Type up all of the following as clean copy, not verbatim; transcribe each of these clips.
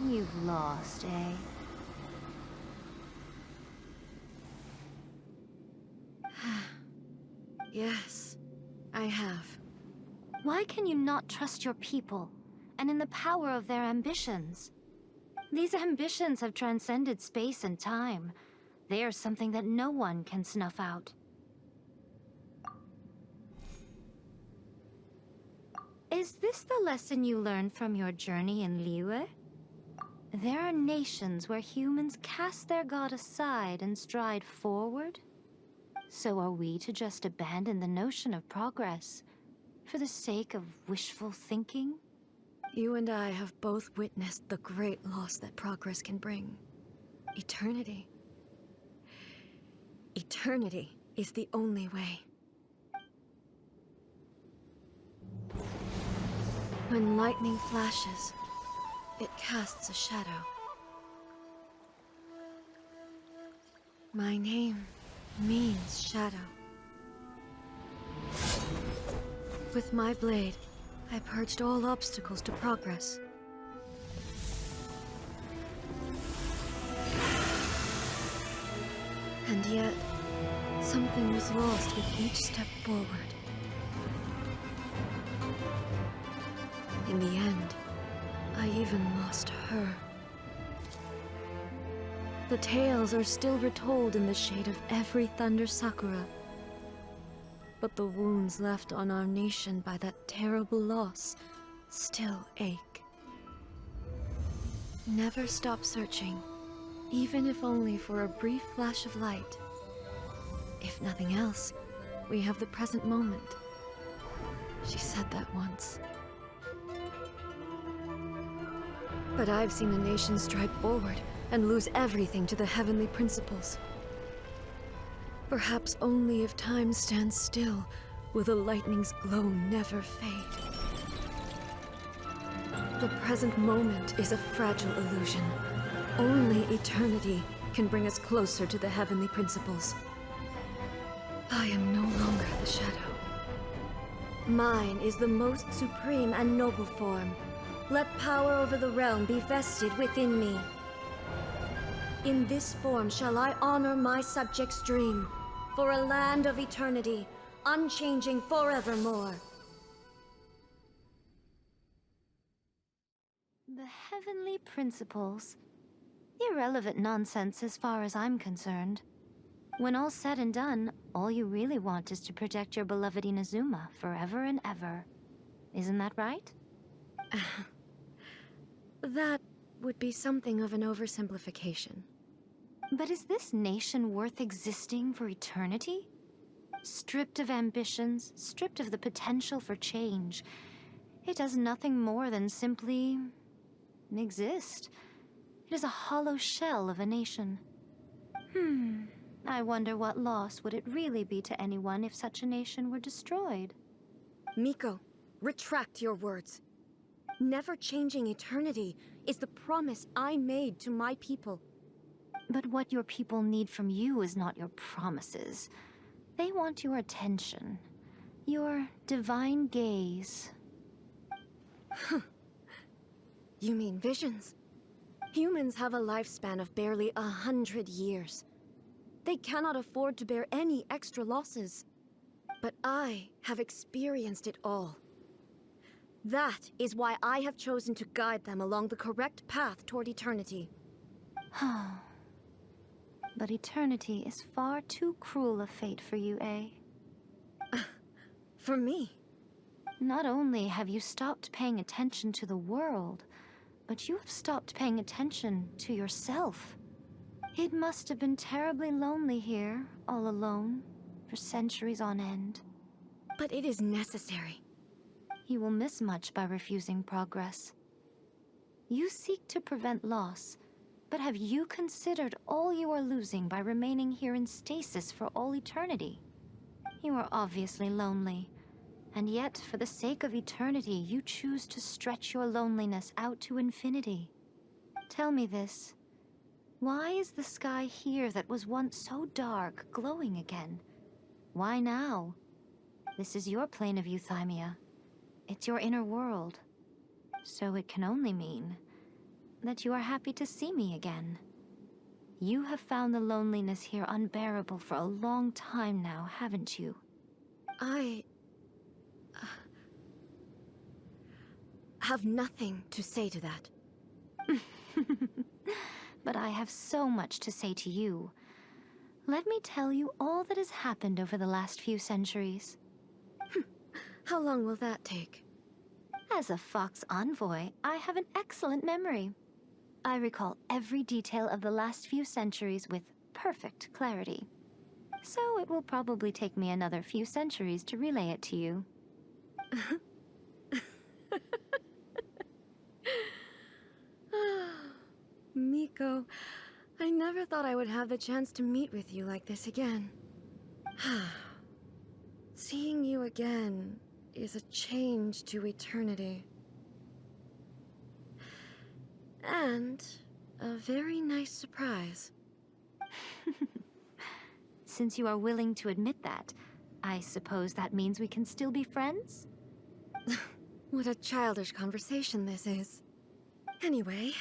You've lost, eh? Yes, I have. Why can you not trust your people, and in the power of their ambitions? These ambitions have transcended space and time. They are something that no one can snuff out. Is this the lesson you learned from your journey in Liyue? There are nations where humans cast their god aside and stride forward. So are we to just abandon the notion of progress for the sake of wishful thinking? You and I have both witnessed the great loss that progress can bring. Eternity. Eternity is the only way. When lightning flashes, it casts a shadow. My name means shadow. With my blade, I purged all obstacles to progress. And yet, something was lost with each step forward. In the end, I even lost her. The tales are still retold in the shade of every Thunder Sakura. But the wounds left on our nation by that terrible loss still ache. Never stop searching, even if only for a brief flash of light. If nothing else, we have the present moment. She said that once. But I've seen a nation stride forward and lose everything to the heavenly principles. Perhaps only if time stands still will the lightning's glow never fade. The present moment is a fragile illusion. Only eternity can bring us closer to the heavenly principles. I am no longer the shadow. Mine is the most supreme and noble form. Let power over the realm be vested within me. In this form shall I honor my subjects' dream, for a land of eternity, unchanging forevermore. The heavenly principles. Irrelevant nonsense as far as I'm concerned. When all's said and done, all you really want is to protect your beloved Inazuma forever and ever. Isn't that right? That would be something of an oversimplification. But is this nation worth existing for eternity? Stripped of ambitions, stripped of the potential for change, it does nothing more than simply exist. It is a hollow shell of a nation. I wonder what loss would it really be to anyone if such a nation were destroyed? Miko, retract your words. Never changing eternity is the promise I made to my people. But what your people need from you is not your promises. They want your attention. Your divine gaze. You mean visions? Humans have a lifespan of barely 100 years. They cannot afford to bear any extra losses. But I have experienced it all. That is why I have chosen to guide them along the correct path toward eternity. But eternity is far too cruel a fate for you, eh? For me? Not only have you stopped paying attention to the world, but you have stopped paying attention to yourself. It must have been terribly lonely here, all alone, for centuries on end. But it is necessary. You will miss much by refusing progress. You seek to prevent loss, but have you considered all you are losing by remaining here in stasis for all eternity? You are obviously lonely, and yet for the sake of eternity, you choose to stretch your loneliness out to infinity. Tell me this. Why is the sky here that was once so dark glowing again? Why now? This is your plane of euthymia. It's your inner world. So it can only mean that you are happy to see me again. You have found the loneliness here unbearable for a long time now, haven't you? I have nothing to say to that. But I have so much to say to you. Let me tell you all that has happened over the last few centuries. How long will that take? As a Fox envoy, I have an excellent memory. I recall every detail of the last few centuries with perfect clarity. So it will probably take me another few centuries to relay it to you. Miko, I never thought I would have the chance to meet with you like this again. Seeing you again is a change to eternity. And a very nice surprise. Since you are willing to admit that, I suppose that means we can still be friends? What a childish conversation this is. Anyway,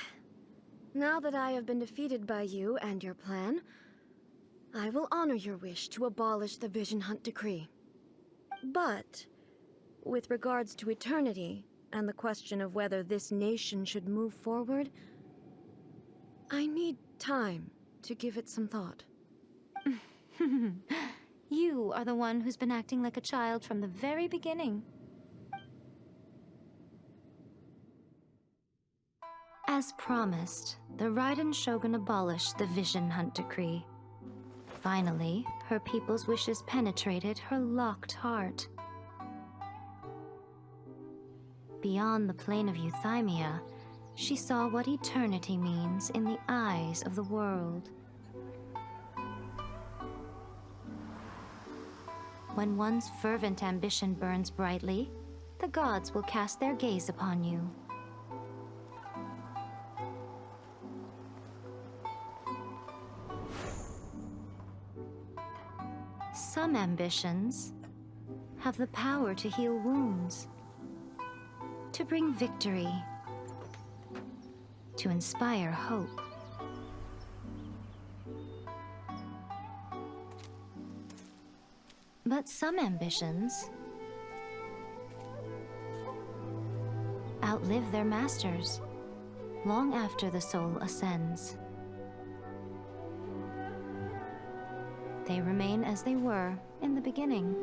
now that I have been defeated by you and your plan, I will honor your wish to abolish the Vision Hunt Decree. But, with regards to eternity, and the question of whether this nation should move forward, I need time to give it some thought. You are the one who's been acting like a child from the very beginning. As promised, the Raiden Shogun abolished the Vision Hunt Decree. Finally, her people's wishes penetrated her locked heart. Beyond the plane of Euthymia, she saw what eternity means in the eyes of the world. When one's fervent ambition burns brightly, the gods will cast their gaze upon you. Some ambitions have the power to heal wounds, to bring victory, to inspire hope. But some ambitions outlive their masters long after the soul ascends. They remain as they were in the beginning.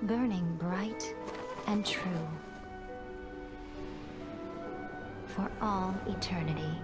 Burning bright and true for all eternity.